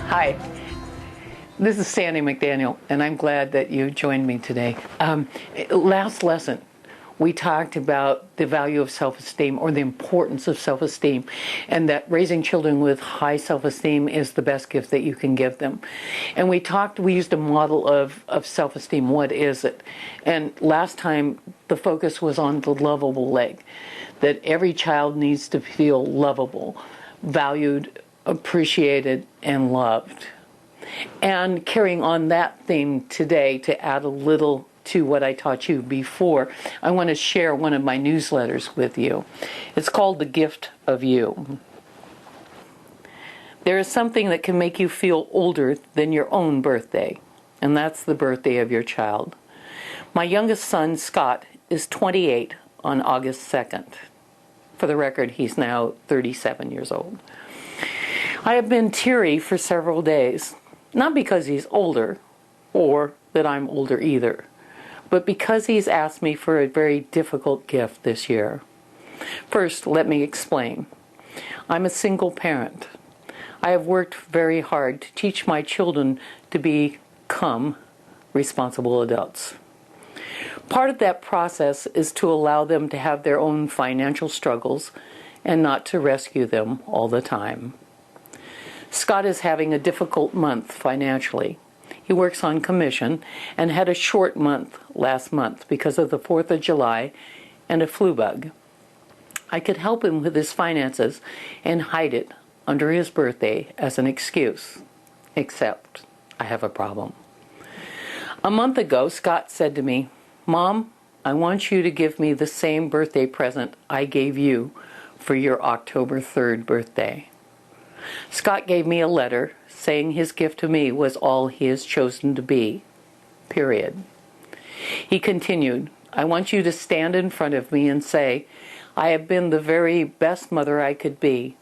Hi, this is Sandy McDaniel, and I'm glad that you joined me today. Last lesson, we talked about the value of self-esteem, or the importance of self-esteem, and that raising children with high self-esteem is the best gift that you can give them. And we used a model of self-esteem. What is it? And last time, the focus was on the lovable leg, that every child needs to feel lovable, valued, appreciated, and loved. And carrying on that theme today, to add a little to what I taught you before, I want to share one of my newsletters with you. It's called The Gift of You. There is something that can make you feel older than your own birthday, and that's the birthday of your child. My youngest son, Scott, is 28 on August 2nd. For the record, he's now 37 years old. I have been teary for several days, not because he's older, or that I'm older either, but because he's asked me for a very difficult gift this year. First, let me explain. I'm a single parent. I have worked very hard to teach my children to become responsible adults. Part of that process is to allow them to have their own financial struggles and not to rescue them all the time. Scott is having a difficult month financially. He works on commission and had a short month last month because of the 4th of July and a flu bug. I could help him with his finances and hide it under his birthday as an excuse. Except I have a problem. A month ago, Scott said to me, "Mom, I want you to give me the same birthday present I gave you for your October 3rd birthday." Scott gave me a letter saying his gift to me was all he has chosen to be, period. He continued, "I want you to stand in front of me and say, I have been the very best mother I could be.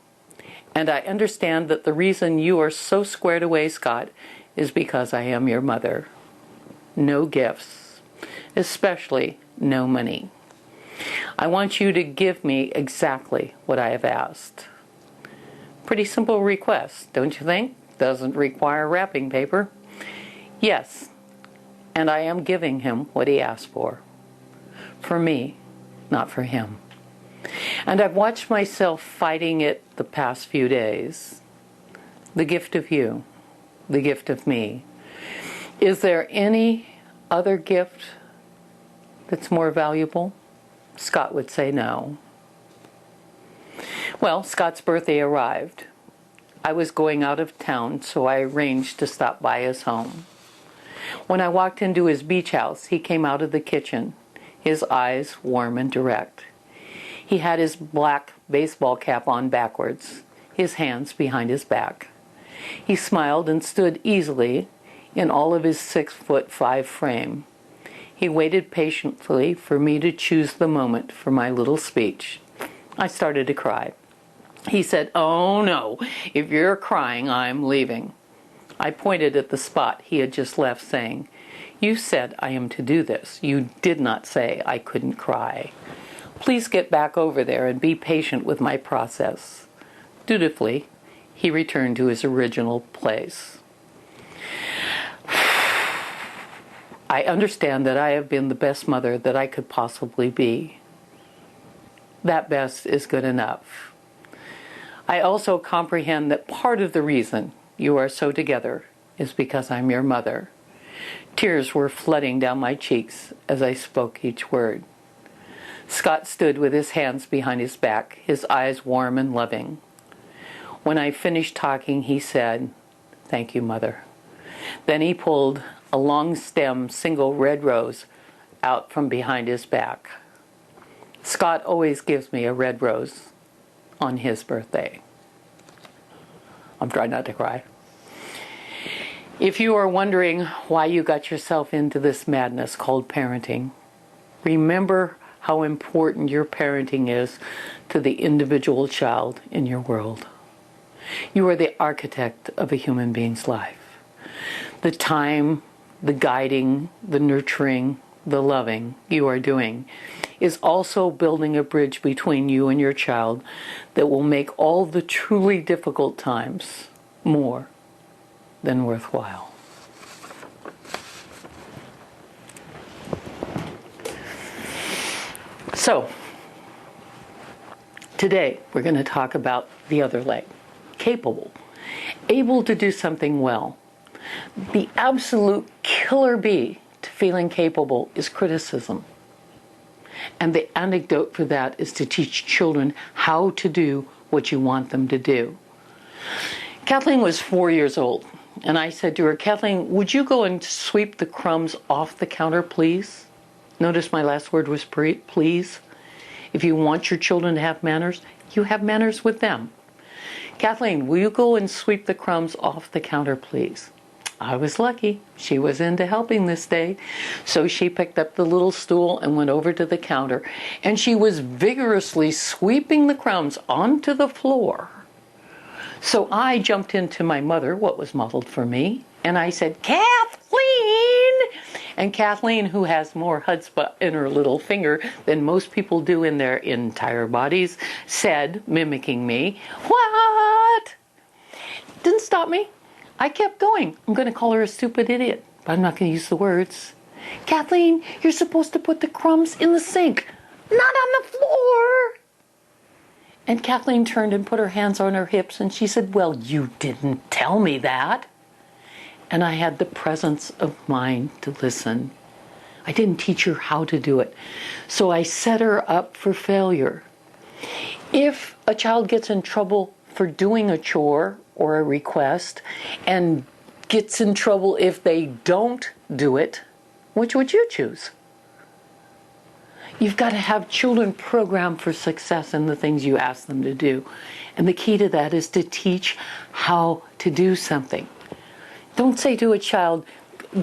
And I understand that the reason you are so squared away, Scott, is because I am your mother. No gifts, especially no money. I want you to give me exactly what I have asked." Pretty simple request, don't you think? Doesn't require wrapping paper. Yes, and I am giving him what he asked for. For me, not for him. And I've watched myself fighting it the past few days. The gift of you, the gift of me. Is there any other gift that's more valuable? Scott would say no. Well, Scott's birthday arrived. I was going out of town, so I arranged to stop by his home. When I walked into his beach house, he came out of the kitchen, his eyes warm and direct. He had his black baseball cap on backwards, his hands behind his back. He smiled and stood easily in all of his 6'5" frame. He waited patiently for me to choose the moment for my little speech. I started to cry. He said, "Oh no, if you're crying, I'm leaving." I pointed at the spot he had just left, saying, "You said I am to do this. You did not say I couldn't cry. Please get back over there and be patient with my process." Dutifully, he returned to his original place. I understand that I have been the best mother that I could possibly be. That best is good enough. I also comprehend that part of the reason you are so together is because I'm your mother. Tears were flooding down my cheeks as I spoke each word. Scott stood with his hands behind his back, his eyes warm and loving. When I finished talking, he said, "Thank you, Mother." Then he pulled a long stem single red rose out from behind his back. Scott always gives me a red rose on his birthday. I'm trying not to cry. If you are wondering why you got yourself into this madness called parenting, remember how important your parenting is to the individual child in your world. You are the architect of a human being's life. The time, the guiding, the nurturing, the loving you are doing is also building a bridge between you and your child that will make all the truly difficult times more than worthwhile. So, today we're going to talk about the other leg. Capable. Able to do something well. The absolute killer bee to feeling capable is criticism. And the antidote for that is to teach children how to do what you want them to do. Kathleen was 4 years old, and I said to her, Kathleen, would you go and sweep the crumbs off the counter, please? Notice my last word was please. If you want your children to have manners, you have manners with them. Kathleen, will you go and sweep the crumbs off the counter, please? I was lucky. She was into helping this day. So she picked up the little stool and went over to the counter. And she was vigorously sweeping the crumbs onto the floor. So I jumped into my mother, what was modeled for me, and I said, Kathleen! And Kathleen, who has more chutzpah in her little finger than most people do in their entire bodies, said, mimicking me, what? Didn't stop me. I kept going. I'm going to call her a stupid idiot, but I'm not going to use the words. Kathleen, you're supposed to put the crumbs in the sink, not on the floor. And Kathleen turned and put her hands on her hips and she said, well, you didn't tell me that. And I had the presence of mind to listen. I didn't teach her how to do it. So I set her up for failure. If a child gets in trouble for doing a chore or a request and gets in trouble if they don't do it, which would you choose? You've got to have children programmed for success in the things you ask them to do. And the key to that is to teach how to do something. Don't say to a child,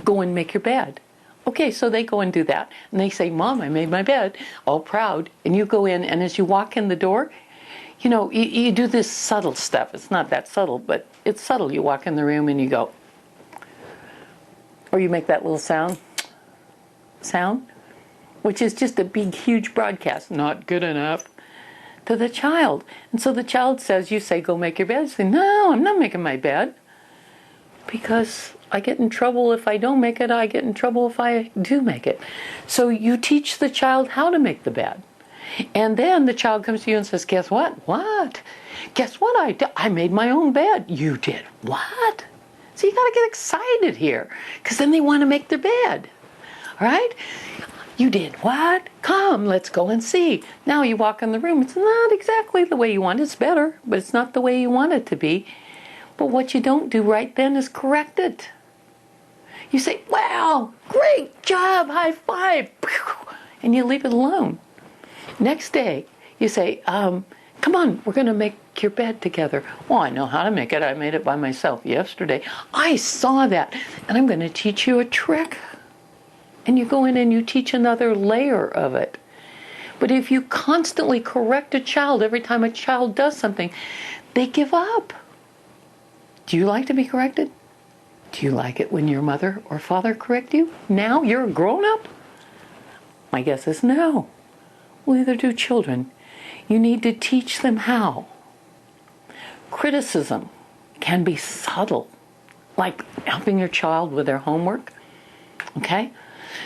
go and make your bed. Okay, so they go and do that. And they say, Mom, I made my bed, all proud. And you go in, and as you walk in the door, you know, you do this subtle stuff. It's not that subtle, but it's subtle. You walk in the room and you go, or you make that little sound, which is just a big, huge broadcast, not good enough, to the child. And so the child says, you say, go make your bed. You say, no, I'm not making my bed. Because I get in trouble if I don't make it. I get in trouble if I do make it. So you teach the child how to make the bed. And then the child comes to you and says, guess what? What? Guess what? I made my own bed. You did what? So you got to get excited here. Because then they want to make their bed. All right? You did what? Come, let's go and see. Now you walk in the room. It's not exactly the way you want it. It's better, but it's not the way you want it to be. But what you don't do right then is correct it. You say, wow, great job, high five, and you leave it alone. Next day, you say, come on, we're going to make your bed together. Well, I know how to make it. I made it by myself yesterday. I saw that, and I'm going to teach you a trick. And you go in and you teach another layer of it. But if you constantly correct a child every time a child does something, they give up. Do you like to be corrected? Do you like it when your mother or father correct you? Now you're a grown-up? My guess is no. Well, neither do children. You need to teach them how. Criticism can be subtle, like helping your child with their homework. Okay?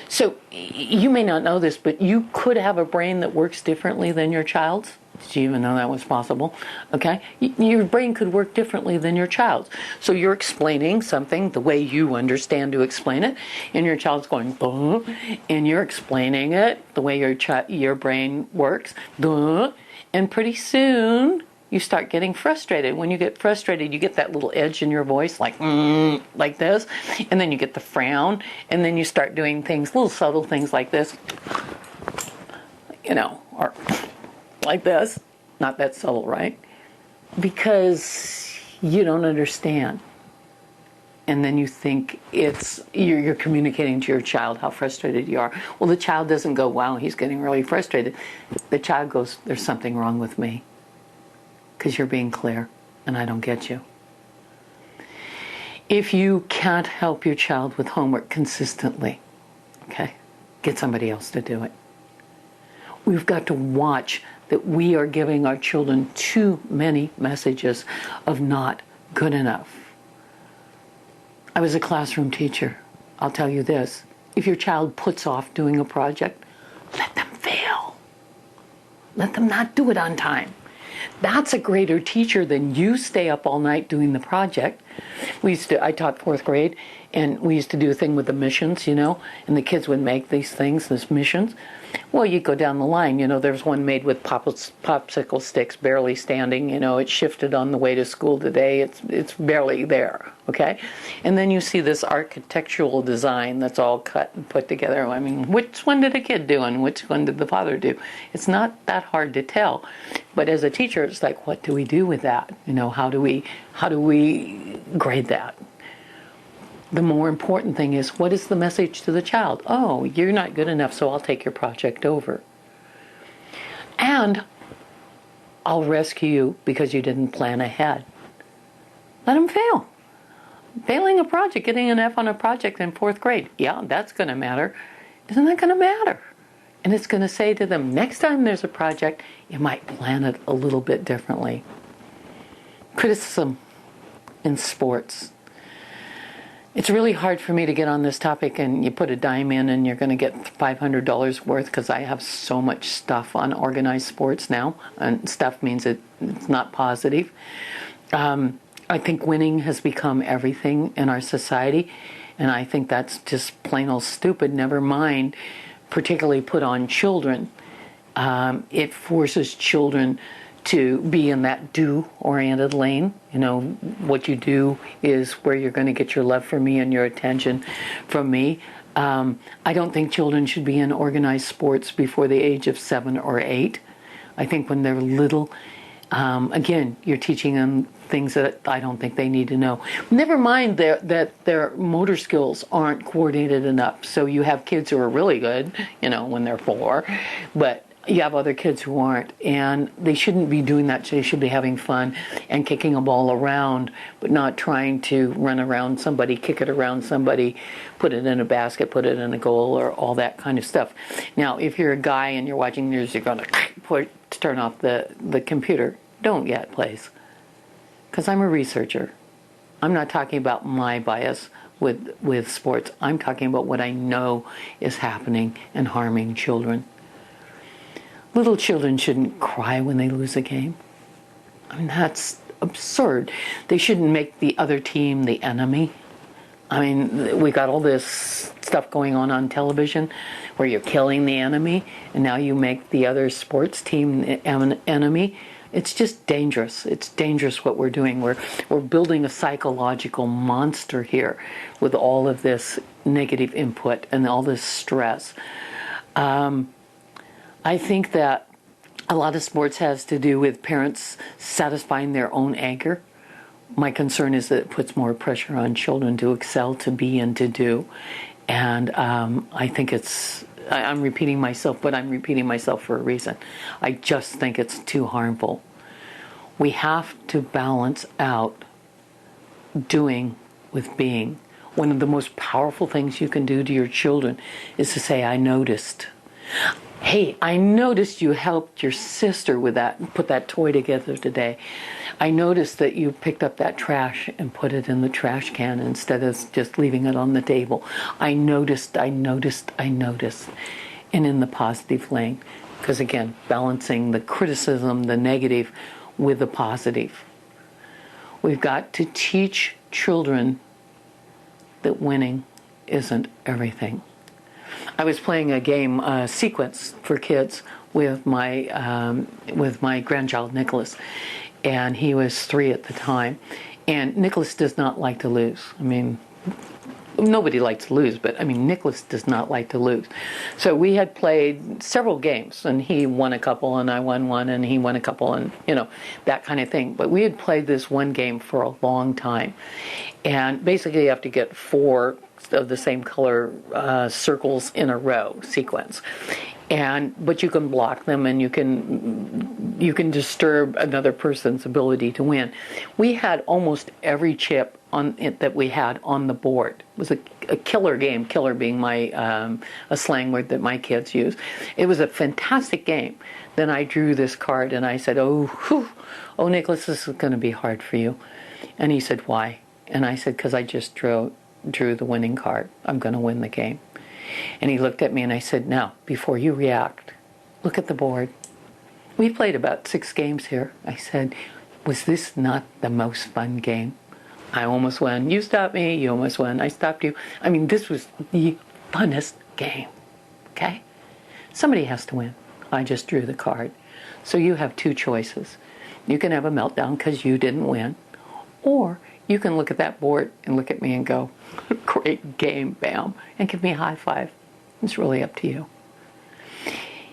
So you may not know this, but you could have a brain that works differently than your child's. Did you even know that was possible? Okay? Your brain could work differently than your child's. So you're explaining something the way you understand to explain it, and your child's going, duh, and you're explaining it the way your brain works, duh, and pretty soon you start getting frustrated. When you get frustrated, you get that little edge in your voice, like this, and then you get the frown, and then you start doing things, little subtle things like this, you know, or like this. Not that subtle, right? Because you don't understand. And then you think you're communicating to your child how frustrated you are. Well, the child doesn't go, wow, he's getting really frustrated. The child goes, there's something wrong with me. Because you're being clear, and I don't get you. If you can't help your child with homework consistently, okay, get somebody else to do it. We've got to watch that we are giving our children too many messages of not good enough. I was a classroom teacher. I'll tell you this. If your child puts off doing a project, let them fail. Let them not do it on time. That's a greater teacher than you stay up all night doing the project. I taught fourth grade, and we used to do a thing with the missions, and the kids would make these things, these missions. Well, you go down the line, there's one made with popsicle sticks, barely standing, it shifted on the way to school today, it's barely there, okay? And then you see this architectural design that's all cut and put together. I mean, which one did a kid do and which one did the father do? It's not that hard to tell. But as a teacher, it's like, what do we do with that? How do we grade that? The more important thing is, what is the message to the child? Oh, you're not good enough, so I'll take your project over. And I'll rescue you because you didn't plan ahead. Let them fail. Failing a project, getting an F on a project in fourth grade, yeah, that's going to matter. Isn't that going to matter? And it's going to say to them, next time there's a project, you might plan it a little bit differently. Criticism in sports. It's really hard for me to get on this topic, and you put a dime in and you're going to get $500 worth, because I have so much stuff on organized sports now, and stuff means it's not positive. I think winning has become everything in our society, and I think that's just plain old stupid, never mind particularly put on children. It forces children to be in that do-oriented lane. What you do is where you're going to get your love from me and your attention from me. I don't think children should be in organized sports before the age of 7 or 8. I think when they're little, again, you're teaching them things that I don't think they need to know. Never mind that their motor skills aren't coordinated enough. So you have kids who are really good, when they're 4, but you have other kids who aren't, and they shouldn't be doing that. They should be having fun and kicking a ball around, but not trying to run around somebody, kick it around somebody, put it in a basket, put it in a goal, or all that kind of stuff. Now, if you're a guy and you're watching news, you're going to turn off the computer. Don't yet, please. Because I'm a researcher. I'm not talking about my bias with sports. I'm talking about what I know is happening and harming children. Little children shouldn't cry when they lose a game. I mean, that's absurd. They shouldn't make the other team the enemy. I mean, we got all this stuff going on television where you're killing the enemy, and now you make the other sports team an enemy. It's just dangerous. It's dangerous what we're doing. We're building a psychological monster here with all of this negative input and all this stress. I think that a lot of sports has to do with parents satisfying their own anger. My concern is that it puts more pressure on children to excel, to be, and to do. And I think I'm repeating myself, but I'm repeating myself for a reason. I just think it's too harmful. We have to balance out doing with being. One of the most powerful things you can do to your children is to say, I noticed. Hey, I noticed you helped your sister with that and put that toy together today. I noticed that you picked up that trash and put it in the trash can instead of just leaving it on the table. I noticed. And in the positive lane. Because again, balancing the criticism, the negative, with the positive. We've got to teach children that winning isn't everything. I was playing a game, sequence for kids with my grandchild Nicholas, and he was 3 at the time. And Nicholas does not like to lose. I mean, nobody likes to lose, but Nicholas does not like to lose. So we had played several games, and he won a couple, and I won one, and he won a couple, and that kind of thing. But we had played this one game for a long time, and basically you have to get 4 of the same color circles in a row sequence, but you can block them, and you can disturb another person's ability to win. We had almost every chip on it that we had on the board. It was a killer game, killer being a slang word that my kids use. It was a fantastic game. Then I drew this card and I said, oh Nicholas, this is going to be hard for you. And he said, why? And I said, because I just drew drew the winning card. I'm going to win the game. And he looked at me and I said, now, before you react, look at the board. We played about 6 games here. I said, was this not the most fun game? I almost won. You stopped me. You almost won. I stopped you. I mean, this was the funnest game. Okay? Somebody has to win. I just drew the card. So you have 2 choices. You can have a meltdown because you didn't win. Or you can look at that board and look at me and go, great game, bam, and give me a high five. It's really up to you.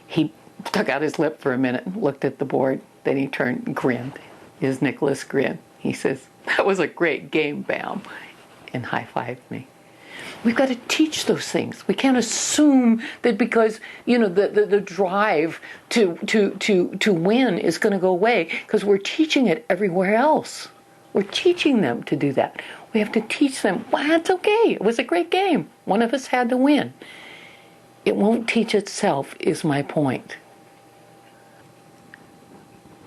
He stuck out his lip for a minute and looked at the board. Then he turned and grinned. His Nicholas grin. He says, that was a great game, bam, and high-fived me. We've got to teach those things. We can't assume that because, the drive to win is going to go away because we're teaching it everywhere else. We're teaching them to do that. We have to teach them, well, that's okay. It was a great game. One of us had to win. It won't teach itself, is my point.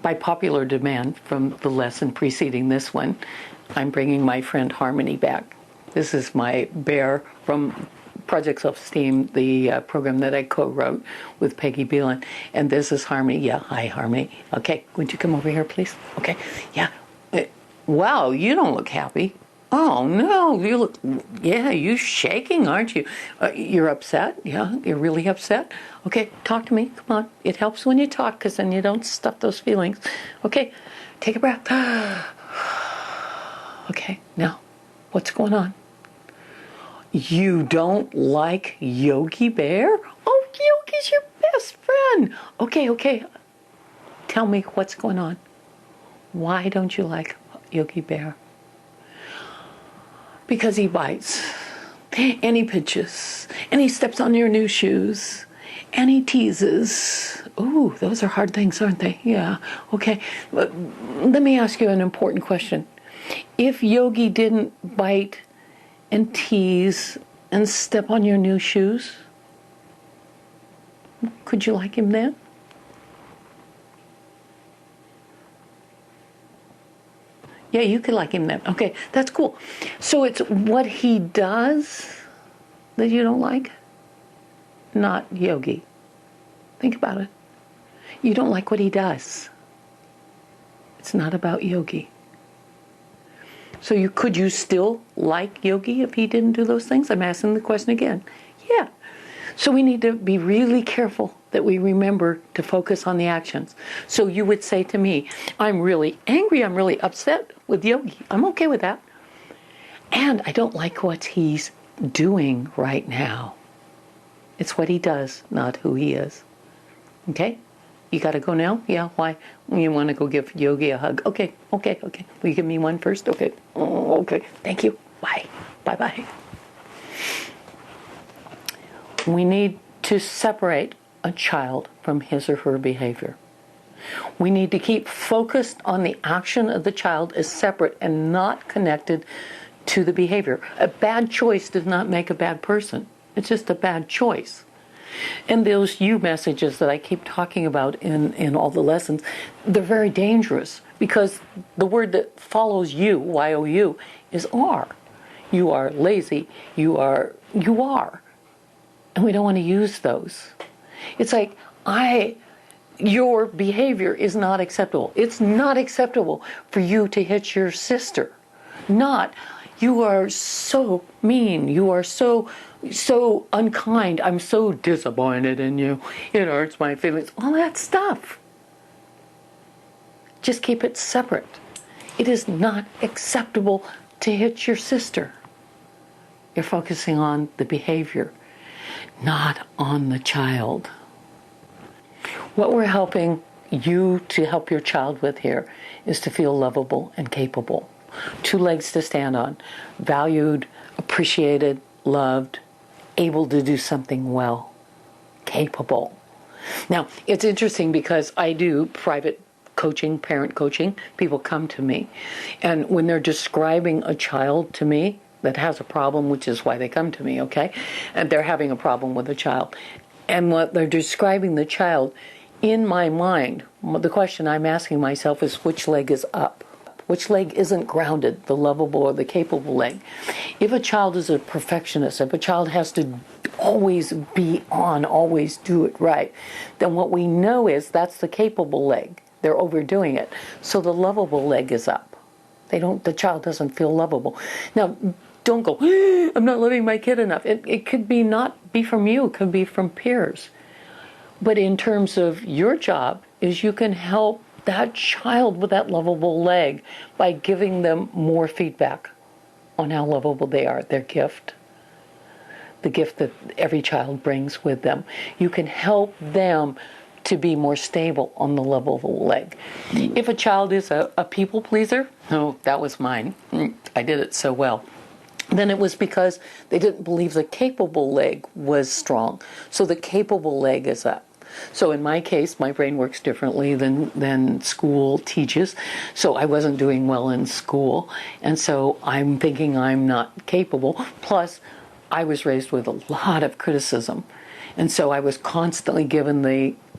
By popular demand from the lesson preceding this one, I'm bringing my friend Harmony back. This is my bear from Project Esteem, the program that I co-wrote with Peggy Beelan. And this is Harmony. Yeah, hi, Harmony. Okay, would you come over here, please? Okay, yeah. Wow, you don't look happy. Oh, no, you look, you're shaking, aren't you? You're upset? Yeah, you're really upset? Okay, talk to me. Come on. It helps when you talk because then you don't stuff those feelings. Okay, take a breath. Okay, now, what's going on? You don't like Yogi Bear? Oh, Yogi's your best friend. Okay. Tell me what's going on. Why don't you like Yogi Bear? Because he bites, and he pitches, and he steps on your new shoes, and he teases. Ooh, those are hard things, aren't they? Yeah, okay. Let me ask you an important question. If Yogi didn't bite and tease and step on your new shoes, could you like him then? Yeah, you could like him then. Okay, that's cool. So it's what he does that you don't like, not Yogi. Think about it. You don't like what he does. It's not about Yogi. So could you still like Yogi if he didn't do those things? I'm asking the question again. Yeah. So we need to be really careful that we remember to focus on the actions. So you would say to me, I'm really angry, I'm really upset with Yogi. I'm okay with that. And I don't like what he's doing right now. It's what he does, not who he is. Okay? You got to go now? Yeah, why? You want to go give Yogi a hug? Okay. Will you give me one first? Okay. Oh, okay. Thank you. Bye. Bye-bye. We need to separate a child from his or her behavior. We need to keep focused on the action of the child as separate and not connected to the behavior. A bad choice does not make a bad person. It's just a bad choice. And those you messages that I keep talking about in all the lessons, they're very dangerous because the word that follows you, Y-O-U, is are. You are lazy. You are. And we don't want to use those. It's like, your behavior is not acceptable. It's not acceptable for you to hit your sister. Not, you are so mean. You are so unkind. I'm so disappointed in you. It hurts my feelings. All that stuff. Just keep it separate. It is not acceptable to hit your sister. You're focusing on the behavior, not on the child. What we're helping you to help your child with here is to feel lovable and capable. 2 legs to stand on. Valued, appreciated, loved, able to do something well. Capable. Now, it's interesting because I do private coaching, parent coaching. People come to me. And when they're describing a child to me that has a problem, which is why they come to me, okay? And they're having a problem with a child. And what they're describing the child, in my mind, the question I'm asking myself is, which leg is up? Which leg isn't grounded, the lovable or the capable leg? If a child is a perfectionist, if a child has to always be on, always do it right, then what we know is that's the capable leg. They're overdoing it. So the lovable leg is up. The child doesn't feel lovable. Now, don't go, I'm not loving my kid enough. It could be not be from you, it could be from peers. But in terms of your job, is you can help that child with that lovable leg by giving them more feedback on how lovable they are, their gift, the gift that every child brings with them. You can help them to be more stable on the lovable leg. If a child is a people pleaser, oh, that was mine. I did it so well. Then it was because they didn't believe the capable leg was strong. So the capable leg is up. So in my case, my brain works differently than school teaches. So I wasn't doing well in school. And so I'm thinking I'm not capable. Plus, I was raised with a lot of criticism. And so I was constantly given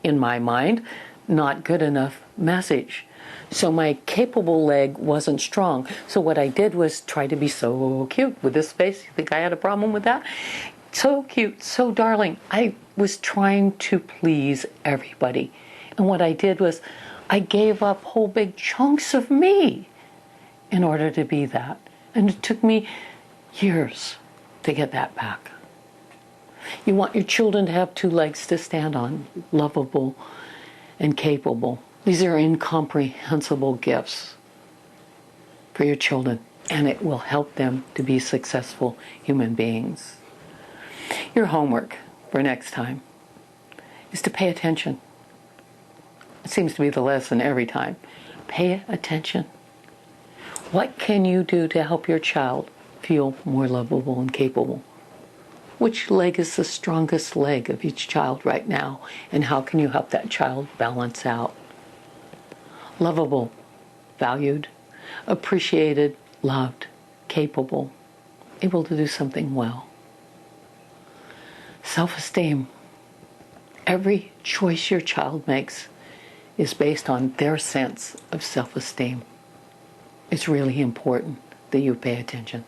in my mind, not good enough message. So my capable leg wasn't strong. So what I did was try to be so cute with this face. You think I had a problem with that? So cute, so darling. I was trying to please everybody. And what I did was I gave up whole big chunks of me in order to be that. And it took me years to get that back. You want your children to have two legs to stand on, lovable and capable. These are incomprehensible gifts for your children, and it will help them to be successful human beings. Your homework for next time is to pay attention. It seems to be the lesson every time. Pay attention. What can you do to help your child feel more lovable and capable? Which leg is the strongest leg of each child right now, and how can you help that child balance out? Lovable, valued, appreciated, loved, capable, able to do something well. Self-esteem. Every choice your child makes is based on their sense of self-esteem. It's really important that you pay attention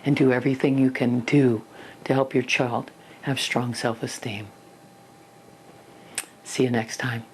and do everything you can do to help your child have strong self-esteem. See you next time.